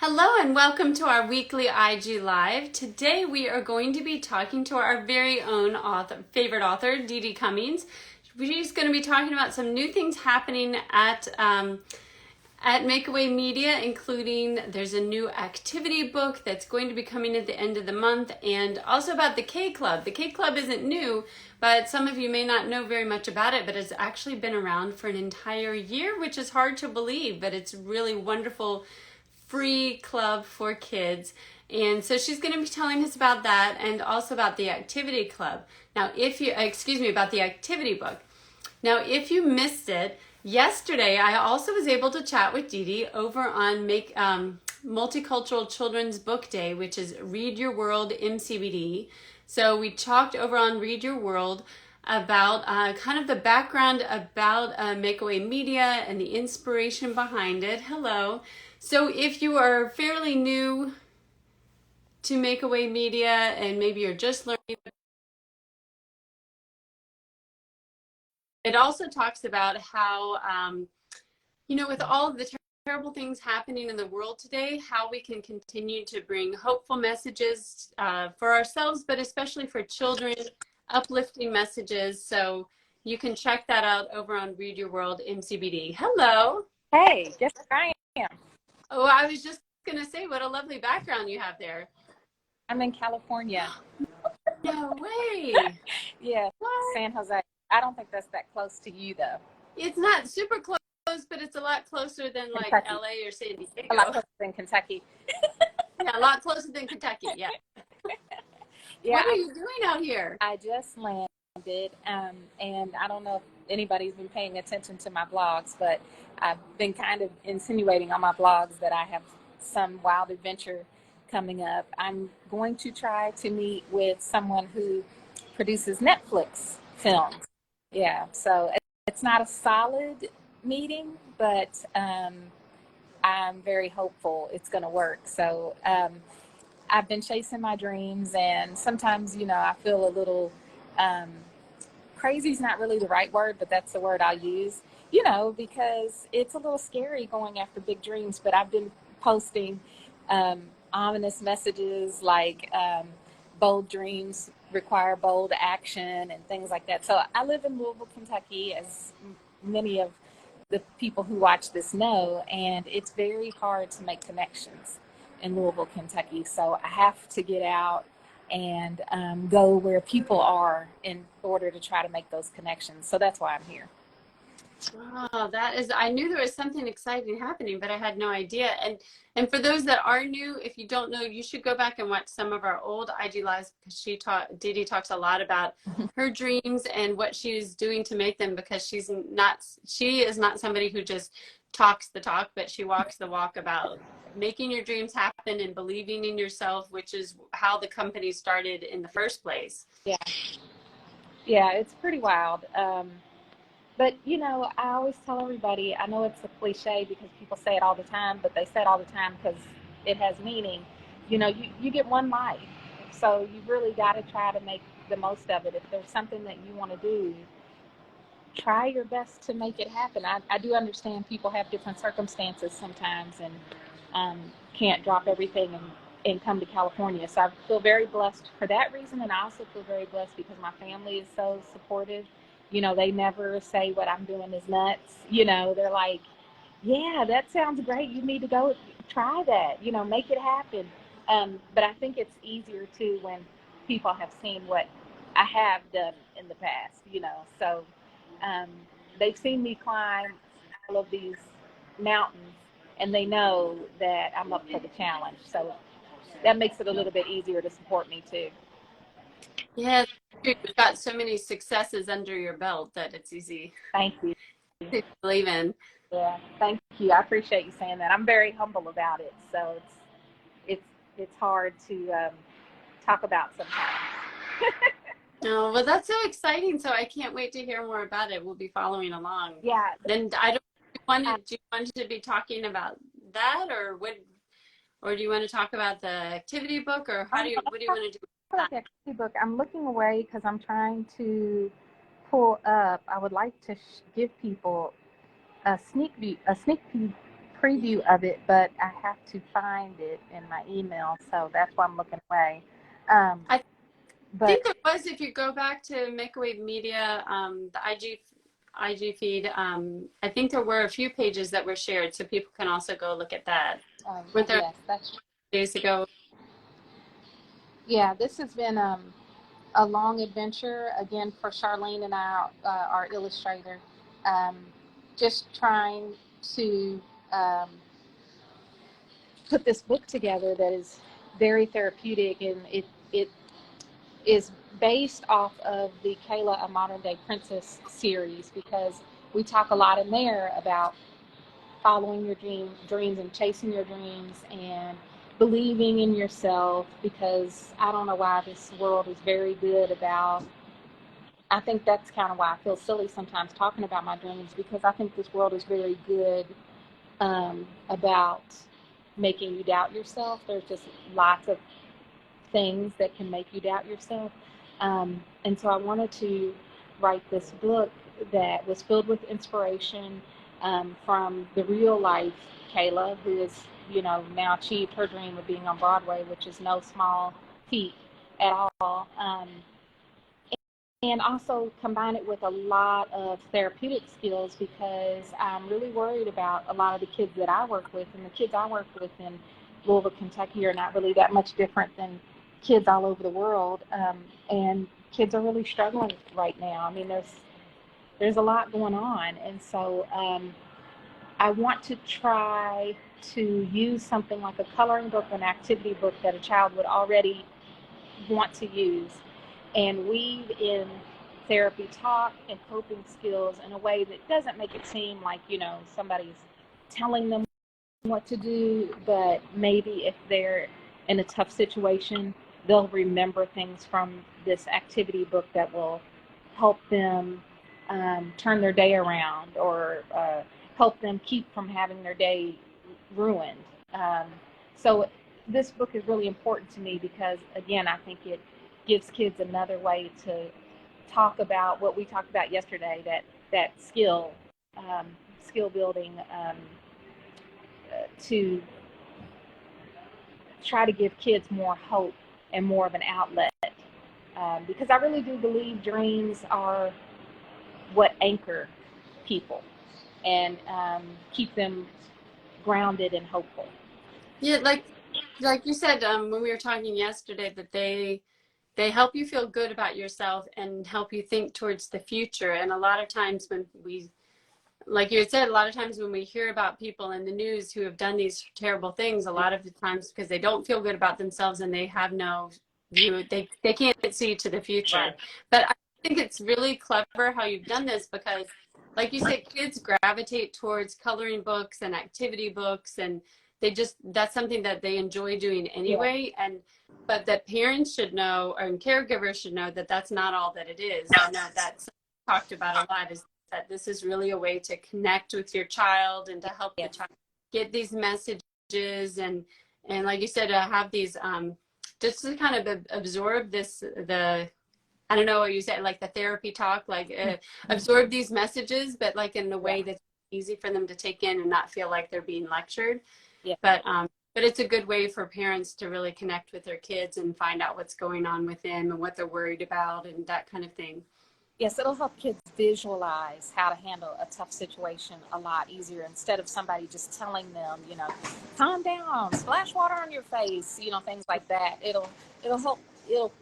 Hello and welcome to our weekly IG Live. Today we are going to be talking to our very own favorite author, Deedee Cummings. She's going to be talking about some new things happening at Makeaway Media, including there's a new activity book that's going to be coming at the end of the month, and also about the K Club. The K Club isn't new, but some of you may not know very much about it, but it's actually been around for an entire year, which is hard to believe, but it's really wonderful free club for kids. And so she's going to be telling us about that and also about the activity club. Now, about the activity book. Now, if you missed it, yesterday I also was able to chat with Deedee over on Multicultural Children's Book Day, which is Read Your World MCBD. So we talked over on Read Your World about kind of the background about Makeaway Media and the inspiration behind it. Hello. So if you are fairly new to Makeaway Media and maybe you're just learning, it also talks about how, with all of the terrible things happening in the world today, how we can continue to bring hopeful messages for ourselves, but especially for children, uplifting messages. So you can check that out over on Read Your World MCBD. Hello. Hey, guess where I am? Oh, I was just going to say, what a lovely background you have there. I'm in California. No way. Yeah, What? San Jose. I don't think that's that close to you, though. It's not super close, but it's a lot closer than like Kentucky. LA or San Diego. A lot closer than Kentucky. Yeah, a lot closer than Kentucky. Yeah. Yeah. What are you doing out here? I just landed, and I don't know if anybody's been paying attention to my blogs, but I've been kind of insinuating on my blogs that I have some wild adventure coming up. I'm going to try to meet with someone who produces Netflix films. Yeah, so it's not a solid meeting, but I'm very hopeful it's going to work. So I've been chasing my dreams, and sometimes, I feel a little crazy is not really the right word, but that's the word I'll use, because it's a little scary going after big dreams. But I've been posting ominous messages like bold dreams require bold action and things like that. So I live in Louisville, Kentucky, as many of the people who watch this know, and it's very hard to make connections in Louisville, Kentucky. So I have to get out and go where people are in order to try to make those connections. So that's why I'm here. Oh, I knew there was something exciting happening, but I had no idea. And for those that are new, if you don't know, you should go back and watch some of our old IG lives, because Deedee talks a lot about her dreams and what she's doing to make them, because she is not somebody who just talks the talk, but she walks the walk about making your dreams happen and believing in yourself, which is how the company started in the first place. Yeah, it's pretty wild. But, I always tell everybody, I know it's a cliche because people say it all the time, but they say it all the time because it has meaning. You get one life. So you really got to try to make the most of it. If there's something that you want to do, try your best to make it happen. I do understand people have different circumstances sometimes and can't drop everything and come to California. So I feel very blessed for that reason. And I also feel very blessed because my family is so supportive. They never say what I'm doing is nuts. They're like, yeah, that sounds great. You need to go try that, make it happen. But I think it's easier too when people have seen what I have done in the past, so they've seen me climb all of these mountains, and they know that I'm up for the challenge. So that makes it a little bit easier to support me too. Yeah, you've got so many successes under your belt that it's easy Thank you. to believe in. Yeah, thank you. I appreciate you saying that. I'm very humble about it, so it's hard to talk about sometimes. Oh, well, that's so exciting. So I can't wait to hear more about it. We'll be following along. Yeah. Then do you want to be talking about that, or do you want to talk about the activity book, or what do you want to do with that? The activity book. I'm looking away because I'm trying to pull up. I would like to give people a sneak preview of it, but I have to find it in my email, so that's why I'm looking away. I But think there was, if you go back to Microwave Media, the IG feed, I think there were a few pages that were shared, so people can also go look at that. Weren't there yes, that's days ago? yeah. This has been a long adventure again for Charlene and I, our illustrator, um, just trying to um, put this book together that is very therapeutic, and it is based off of the Kayla, a Modern Day Princess series, because we talk a lot in there about following your dreams and chasing your dreams and believing in yourself, because I don't know why this world is very good about, I think that's kind of why I feel silly sometimes talking about my dreams, because I think this world is very good about making you doubt yourself. There's just lots of things that can make you doubt yourself. And so I wanted to write this book that was filled with inspiration from the real life Kayla, who has, now achieved her dream of being on Broadway, which is no small feat at all. And also combine it with a lot of therapeutic skills, because I'm really worried about a lot of the kids that I work with, and the kids I work with in Louisville, Kentucky are not really that much different than kids all over the world. And kids are really struggling right now. I mean, there's a lot going on. And so I want to try to use something like a coloring book or an activity book that a child would already want to use, and weave in therapy talk and coping skills in a way that doesn't make it seem like, somebody's telling them what to do, but maybe if they're in a tough situation, they'll remember things from this activity book that will help them turn their day around, or help them keep from having their day ruined. So this book is really important to me because, again, I think it gives kids another way to talk about what we talked about yesterday, that skill building, to try to give kids more hope and more of an outlet, because I really do believe dreams are what anchor people and keep them grounded and hopeful. Yeah, like you said, when we were talking yesterday, that they help you feel good about yourself and help you think towards the future. And a lot of times when we, like you had said, a lot of times when we hear about people in the news who have done these terrible things, a lot of the times because they don't feel good about themselves and they have no view, they can't see to the future. Right. But I think it's really clever how you've done this, because like you said, kids gravitate towards coloring books and activity books, and that's something that they enjoy doing anyway. Yeah. And but that parents should know, and caregivers should know, that that's not all that it is. And that's talked about a lot, is that this is really a way to connect with your child and to help the Yes. child get these messages, and like you said, have these just to kind of absorb the I don't know what you said, like the therapy talk, like absorb these messages, but like in the way Yeah. that's easy for them to take in and not feel like they're being lectured. Yeah. But it's a good way for parents to really connect with their kids and find out what's going on with them and what they're worried about and that kind of thing. Yes, it'll help kids visualize how to handle a tough situation a lot easier, instead of somebody just telling them, calm down, splash water on your face, things like that. It'll help, it'll,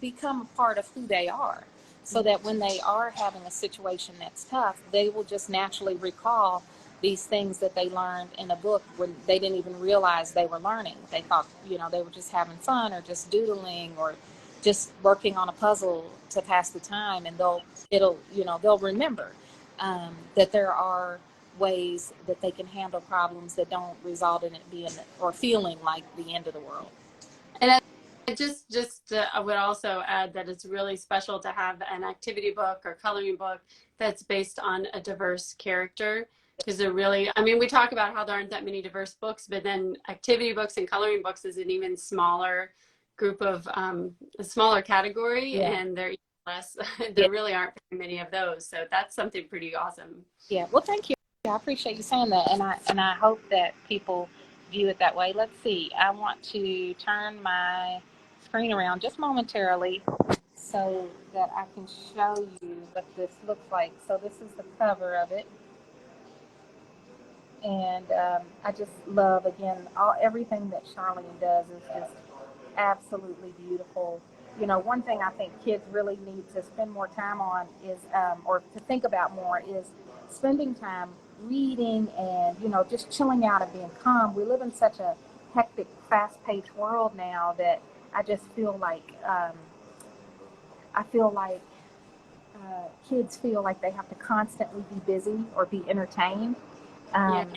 become a part of who they are, so that when they are having a situation that's tough, they will just naturally recall these things that they learned in a book when they didn't even realize they were learning. They thought, they were just having fun or just doodling or just working on a puzzle to pass the time, and they'll remember that there are ways that they can handle problems that don't result in it being or feeling like the end of the world. And I I would also add that it's really special to have an activity book or coloring book that's based on a diverse character, because they're really, I mean, we talk about how there aren't that many diverse books, but then activity books and coloring books is an even smaller group of a smaller category, Yeah. and they're less. Yeah. There really aren't very many of those, so that's something pretty awesome. Yeah. Well, thank you. I appreciate you saying that, and I hope that people view it that way. Let's see. I want to turn my screen around just momentarily so that I can show you what this looks like. So this is the cover of it, and I just love, again, everything that Charlene does is just absolutely beautiful. You know, one thing I think kids really need to spend more time on is, or to think about more, is spending time reading and, you know, just chilling out and being calm. We live in such a hectic, fast-paced world now that I just feel like, I feel like kids feel like they have to constantly be busy or be entertained. Yeah. Um,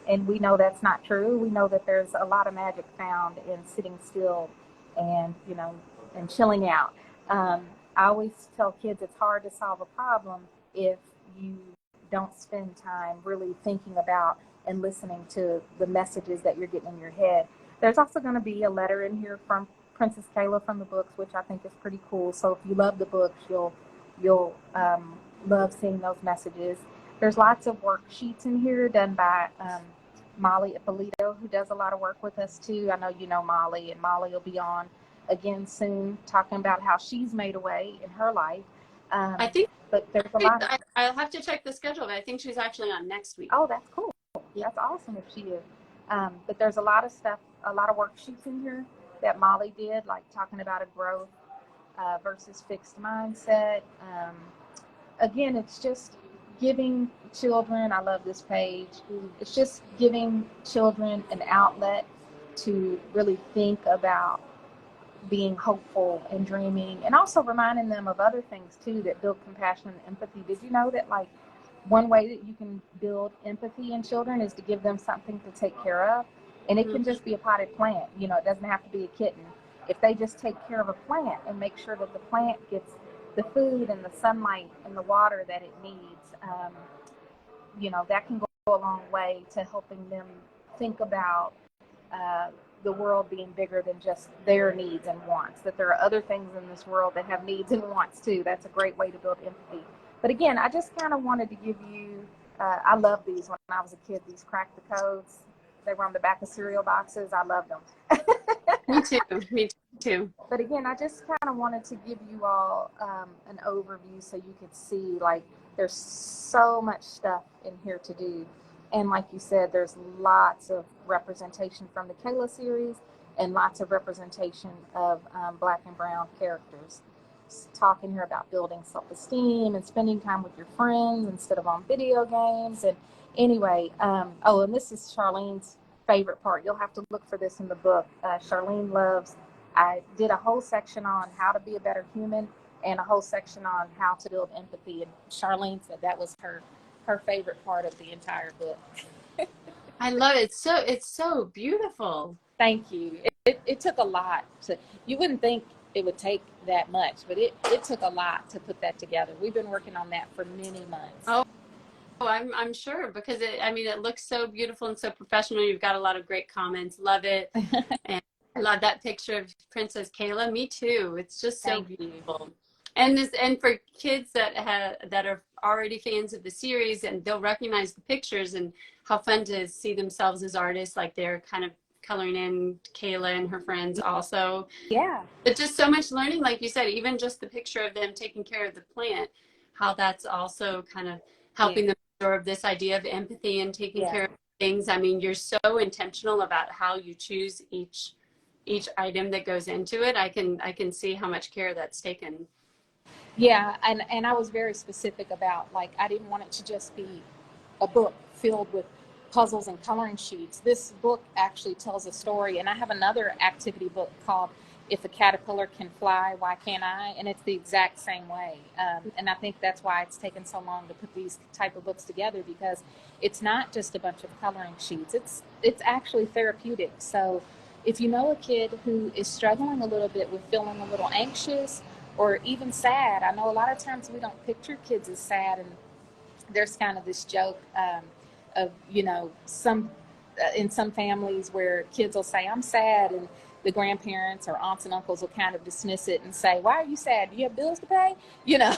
and we know that's not true. We know that there's a lot of magic found in sitting still and, you know, and chilling out. I always tell kids it's hard to solve a problem if you don't spend time really thinking about and listening to the messages that you're getting in your head. There's also going to be a letter in here from Princess Kayla from the books, which I think is pretty cool. So if you love the books, you'll love seeing those messages. There's lots of worksheets in here done by Molly Ippolito, who does a lot of work with us too. I know you know Molly, and Molly will be on again soon talking about how she's made a way in her life. I think But there's a lot of, I'll have to check the schedule, but I think she's actually on next week. oh, that's cool. Yeah. That's awesome if she is. But there's a lot of stuff, a lot of worksheets in here that Molly did, like talking about a growth versus fixed mindset. Again, it's just giving children, I love this page, it's just giving children an outlet to really think about being hopeful and dreaming, and also reminding them of other things too that build compassion and empathy. Did you know that, like, one way that you can build empathy in children is to give them something to take care of? And it can just be a potted plant. You know, it doesn't have to be a kitten. If they just take care of a plant and make sure that the plant gets the food and the sunlight and the water that it needs, you know, that can go a long way to helping them think about uh, the world being bigger than just their needs and wants, that there are other things in this world that have needs and wants too. That's a great way to build empathy. But again, I just kind of wanted to give you, I love these when I was a kid, these crack the codes. They were on the back of cereal boxes. I love them. Me too. Me too. But again, I just kind of wanted to give you all an overview so you could see, like, there's so much stuff in here to do. And like you said, there's lots of representation from the Kayla series and lots of representation of Black and brown characters. Talking here about building self-esteem and spending time with your friends instead of on video games. And anyway, oh, and this is Charlene's favorite part. You'll have to look for this in the book. Charlene loves, I did a whole section on how to be a better human and a whole section on how to build empathy. And Charlene said that was her favorite part of the entire book. I love it. It's so beautiful. Thank you. It took a lot to, you wouldn't think it would take that much, but it took a lot to put that together. We've been working on that for many months. Oh, I'm sure, because it looks so beautiful and so professional. You've got a lot of great comments. Love it. And I love that picture of Princess Kayla. Me too. It's just so beautiful. And for kids that are already fans of the series, and they'll recognize the pictures, and how fun to see themselves as artists, like they're kind of coloring in Kayla and her friends also. Yeah. It's just so much learning, like you said, even just the picture of them taking care of the plant, how that's also kind of helping them absorb this idea of empathy and taking care of things. I mean, you're so intentional about how you choose each item that goes into it. I can see how much care that's taken. Yeah, and I was very specific about, like, I didn't want it to just be a book filled with puzzles and coloring sheets. This book actually tells a story, and I have another activity book called If a Caterpillar Can Fly, Why Can't I? And it's the exact same way. And I think that's why it's taken so long to put these type of books together, because it's not just a bunch of coloring sheets. It's actually therapeutic. So if you know a kid who is struggling a little bit with feeling a little anxious or even sad, I know a lot of times we don't picture kids as sad, and there's kind of this joke of, you know, in some families where kids will say, I'm sad, and the grandparents or aunts and uncles will kind of dismiss it and say, why are you sad? Do you have bills to pay? You know,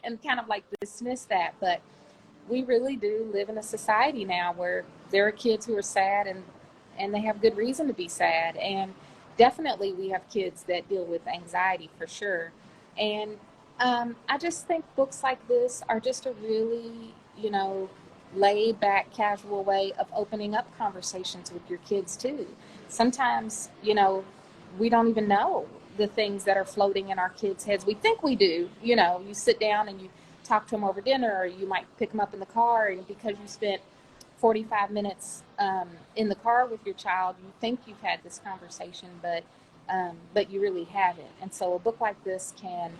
and kind of like dismiss that. But we really do live in a society now where there are kids who are sad, and they have good reason to be sad. And definitely we have kids that deal with anxiety for sure. And I just think books like this are just a really, laid back, casual way of opening up conversations with your kids too. Sometimes, we don't even know the things that are floating in our kids' heads. We think we do. You sit down and you talk to them over dinner, or you might pick them up in the car, and because you spent 45 minutes in the car with your child, you think you've had this conversation, but you really haven't. And so a book like this can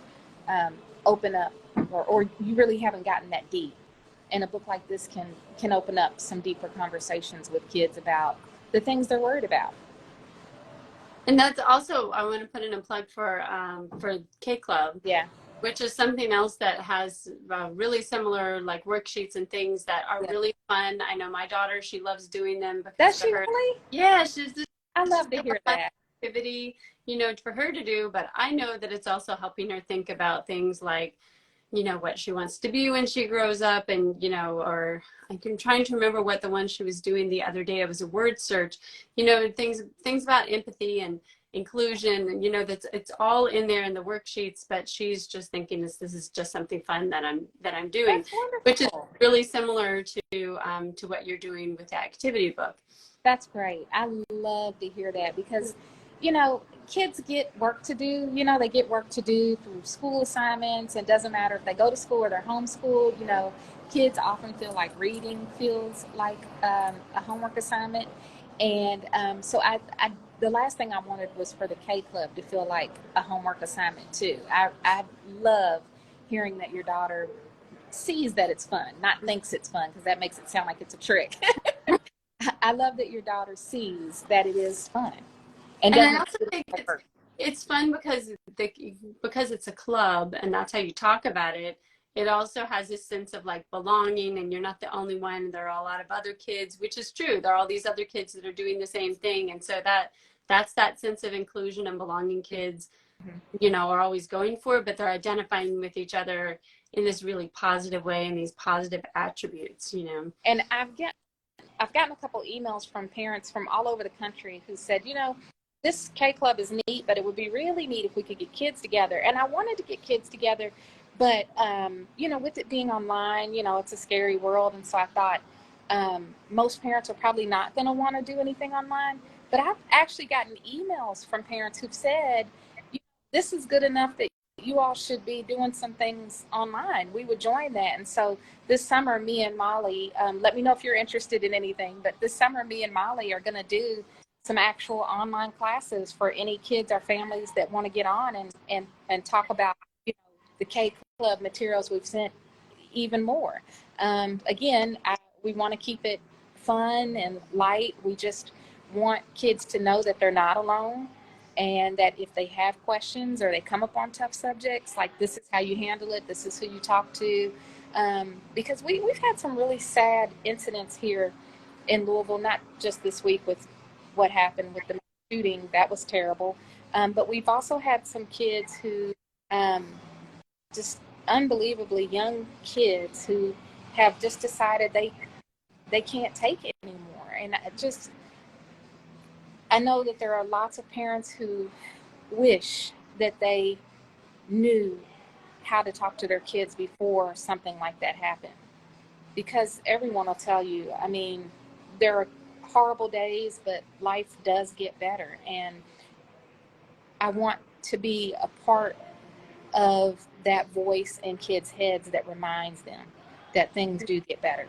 open up, or you really haven't gotten that deep. And a book like this can open up some deeper conversations with kids about the things they're worried about. And that's also, I want to put in a plug for K Club. Yeah. Which is something else that has really similar like worksheets and things that are really fun. I know my daughter, she loves doing them because Does she her, really? yeah, she's just, I it's love just to a hear fun that. activity, for her to do. But I know that it's also helping her think about things like, what she wants to be when she grows up, and or I'm trying to remember what the one she was doing the other day. It was a word search, things about empathy and inclusion, and that's, it's all in there in the worksheets, but she's just thinking this is just something fun that I'm doing. That's wonderful. Which is really similar to what you're doing with the activity book. That's great. I love to hear that because, kids get work to do. They get work to do through school assignments. It doesn't matter if they go to school or they're homeschooled. Kids often feel like reading feels like a homework assignment. And so the last thing I wanted was for the K Club to feel like a homework assignment too. I love hearing that your daughter sees that it's fun, not thinks it's fun, because that makes it sound like it's a trick. I love that your daughter sees that it is fun, and I also think it's fun because it's a club, and that's how you talk about it. It also has this sense of like belonging, and you're not the only one. There are a lot of other kids, which is true. There are all these other kids that are doing the same thing, and so that's that sense of inclusion and belonging kids, are always going for, but they're identifying with each other in this really positive way, and these positive attributes. And I've gotten a couple emails from parents from all over the country who said, this K Club is neat, but it would be really neat if we could get kids together. And I wanted to get kids together, but, with it being online, it's a scary world. And so I thought most parents are probably not going to want to do anything online. But I've actually gotten emails from parents who've said, this is good enough that you all should be doing some things online. We would join that. And so this summer, me and Molly, let me know if you're interested in anything, but this summer, me and Molly are going to do some actual online classes for any kids or families that want to get on and talk about the K Club materials we've sent even more. Again, we want to keep it fun and light. We just want kids to know that they're not alone, and that if they have questions or they come up on tough subjects, like this is how you handle it, this is who you talk to. Because we've had some really sad incidents here in Louisville, not just this week with what happened with the shooting. That was terrible. But we've also had some kids who, just unbelievably young kids who have just decided they can't take it anymore. And I know that there are lots of parents who wish that they knew how to talk to their kids before something like that happened. Because everyone will tell you, there are horrible days, but life does get better. And I want to be a part of that voice in kids' heads that reminds them that things do get better.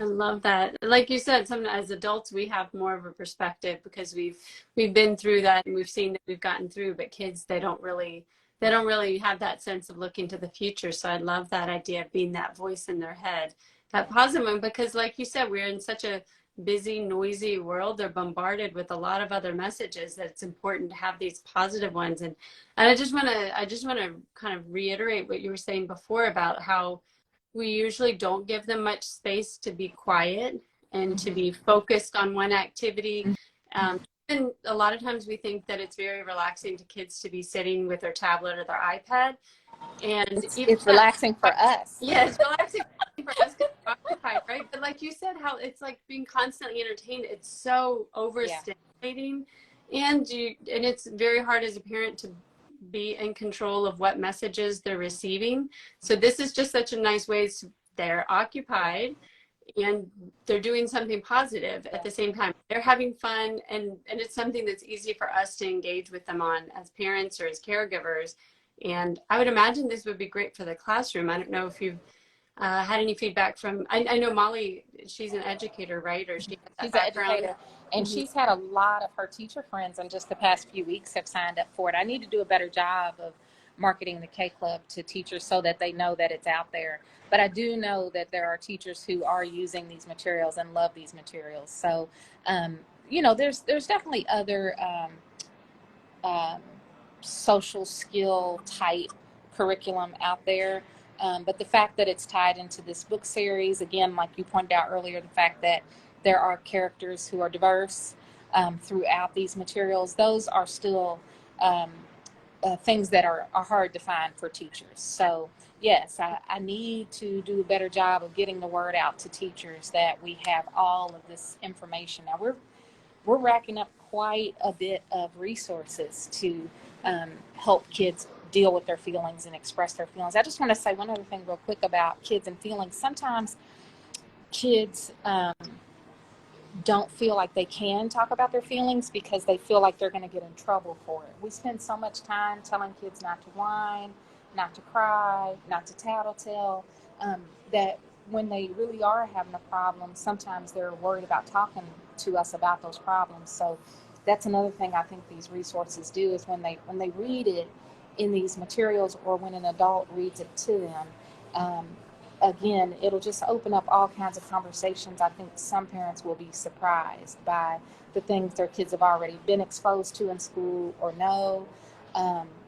I love that. Like you said, sometimes as adults we have more of a perspective because we've been through that, and we've seen that we've gotten through, but kids, they don't really have that sense of looking to the future. So I love that idea of being that voice in their head, that positive one, because like you said, we're in such a busy, noisy world. They're bombarded with a lot of other messages that it's important to have these positive ones. And I just want to kind of reiterate what you were saying before about how we usually don't give them much space to be quiet and to be focused on one activity. And a lot of times we think that it's very relaxing to kids to be sitting with their tablet or their iPad. And even It's relaxing for us. yeah, it's relaxing for us because we're occupied, right? But like you said, how it's like being constantly entertained. It's so Yeah. overstimulating, and it's very hard as a parent to be in control of what messages they're receiving. So this is just such a nice way to, they're occupied and they're doing something positive at Yeah. the same time. They're having fun, and it's something that's easy for us to engage with them on as parents or as caregivers. And I would imagine this would be great for the classroom. I don't know if you've had any feedback from, I know Molly, she's an educator, right? Or she has that She's an background. educator, and Mhm. she's had a lot of her teacher friends in just the past few weeks have signed up for it. I need to do a better job of marketing the K Club to teachers so that they know that it's out there. But I do know that there are teachers who are using these materials and love these materials. So, there's definitely other um, social skill type curriculum out there. But the fact that it's tied into this book series, again, like you pointed out earlier, the fact that there are characters who are diverse throughout these materials, those are still um, things that are hard to find for teachers. So, yes, I need to do a better job of getting the word out to teachers that we have all of this information. Now, we're racking up quite a bit of resources to help kids deal with their feelings and express their feelings. I just want to say one other thing real quick about kids and feelings. Sometimes kids don't feel like they can talk about their feelings because they feel like they're going to get in trouble for it. We spend so much time telling kids not to whine, not to cry, not to tattletale, that when they really are having a problem, sometimes they're worried about talking to us about those problems. So that's another thing I think these resources do is when they read it in these materials or when an adult reads it to them, um, again, it'll just open up all kinds of conversations. I think some parents will be surprised by the things their kids have already been exposed to in school or know,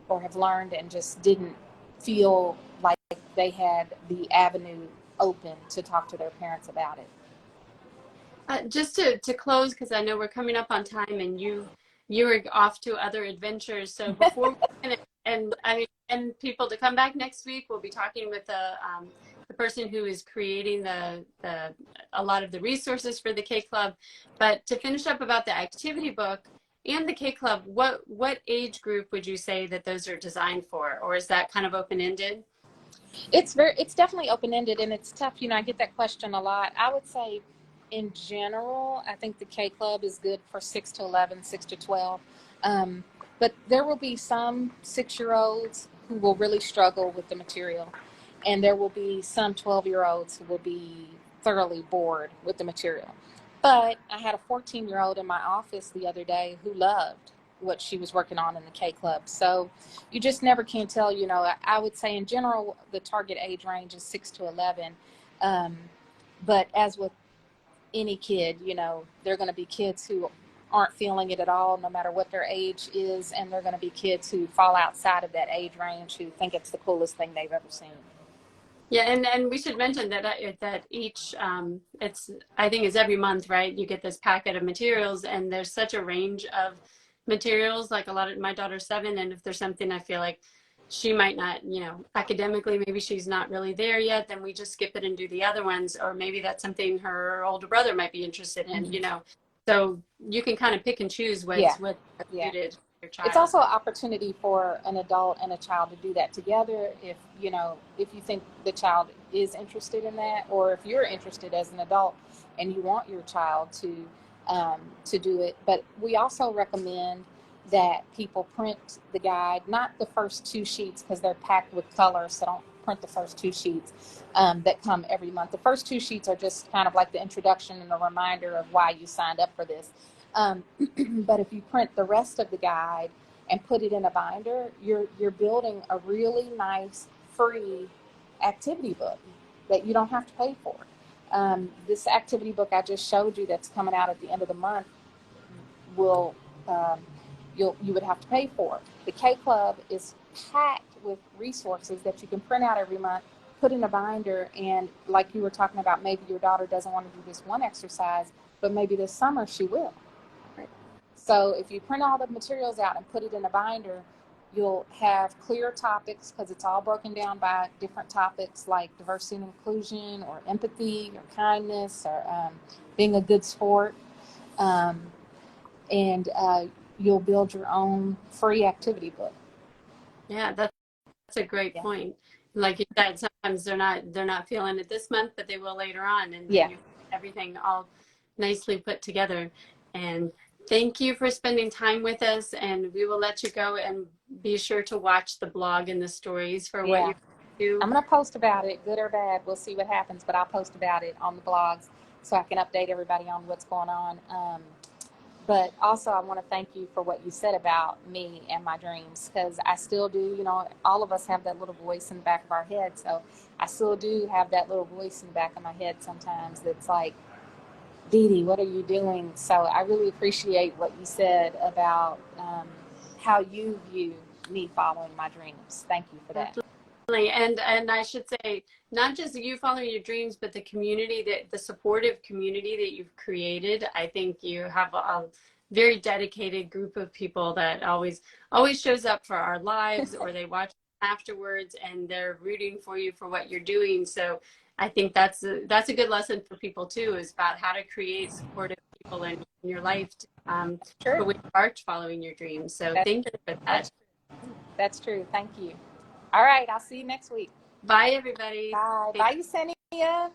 or have learned and just didn't feel like they had the avenue open to talk to their parents about it. Just to close, because I know we're coming up on time, and you were off to other adventures. So before we finish, and I mean, and people to come back next week, we'll be talking with the person who is creating the a lot of the resources for the K Club. But to finish up about the activity book and the K Club, what age group would you say that those are designed for, or is that kind of open ended? It's definitely open ended and it's tough. I get that question a lot. I would say in general, I think the K Club is good for 6 to 11, 6 to 12. Um, but there will be some 6-year olds who will really struggle with the material. And there will be some 12-year olds who will be thoroughly bored with the material. But I had a 14-year old in my office the other day who loved what she was working on in the K Club. So you just never can tell. I would say in general, the target age range is 6 to 11. Um, but as with any kid, there are going to be kids who aren't feeling it at all, no matter what their age is. And there are going to be kids who fall outside of that age range who think it's the coolest thing they've ever seen. Yeah, and we should mention that that each it's I think it's every month, right? You get this packet of materials, and there's such a range of materials. Like a lot of my daughter's 7, and if there's something I feel like she might not, academically maybe she's not really there yet, then we just skip it and do the other ones. Or maybe that's something her older brother might be interested in. So you can kind of pick and choose Yeah, what's yeah. suited for your It's child. also an opportunity for an adult and a child to do that together if you think the child is interested in that, or if you're interested as an adult and you want your child to do it. But we also recommend that people print the guide, not the first 2 sheets because they're packed with colors, so don't print the first 2 sheets that come every month. The first 2 sheets are just kind of like the introduction and a reminder of why you signed up for this. um, but if you print the rest of the guide and put it in a binder, you're building a really nice free activity book that you don't have to pay for. This activity book I just showed you that's coming out at the end of the month will um, you would have to pay for. The K Club is packed with resources that you can print out every month, put in a binder, and like you were talking about, maybe your daughter doesn't want to do this one exercise, but maybe this summer she will. Right. So if you print all the materials out and put it in a binder, You'll have clear topics because it's all broken down by different topics like diversity and inclusion, or empathy, or kindness, or being a good sport. Um, and you'll build your own free activity book. Yeah, that's a great Yeah. point. Like you said, sometimes they're not feeling it this month, but they will later on, and then Yeah. you have everything all nicely put together. And thank you for spending time with us, and we will let you go, and be sure to watch the blog and the stories for what Yeah. you do. I'm going to post about it, good or bad. We'll see what happens, but I'll post about it on the blogs so I can update everybody on what's going on. But also, I want to thank you for what you said about me and my dreams, because I still do, all of us have that little voice in the back of our head. So I still do have that little voice in the back of my head sometimes that's like, Deedee, what are you doing? So I really appreciate what you said about how you view me following my dreams. Thank you for that. And I should say, not just you following your dreams, but the supportive community that you've created. I think you have a very dedicated group of people that always shows up for our lives, or they watch afterwards, and they're rooting for you for what you're doing. So I think that's a good lesson for people too, is about how to create supportive people in your life, for True. when you are following your dreams. So That's thank true. you for that. That's true. That's true. Thank you. All right. I'll see you next week. Bye, everybody. Bye. Bye, Yesenia.